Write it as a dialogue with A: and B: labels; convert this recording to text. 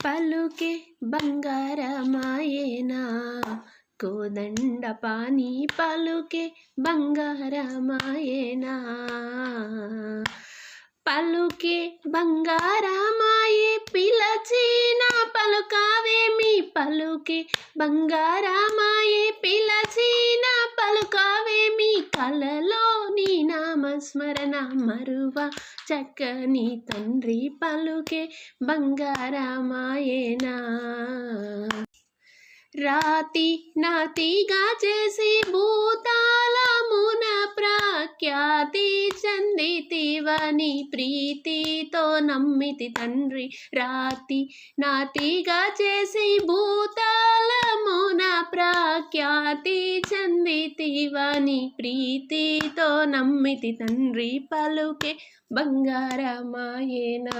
A: పలుకే బంగారమాయేనా కోదండ పాని పలుకే బంగారమాయేనా పలుకే బంగారమాయే పిలచిన పలుకావేమి పలుకే బంగారమాయే పిలచిన పలుకావేమి కలలో నీ నామస్మరణ మరువ చక్కని తండ్రి పలుకే బంగారమాయేనా రాతి నాతిగా చేసి భూతాళమున ప్రఖ్యాతి చెందితివని ప్రీతితో నమ్మితి తండ్రి రాతి నాతిగా చేసి భూతాళమున ప్రఖ్యాతి చెందితివని ప్రీతితో నమ్మితి తండ్రి పలుకే బంగారమాయేనా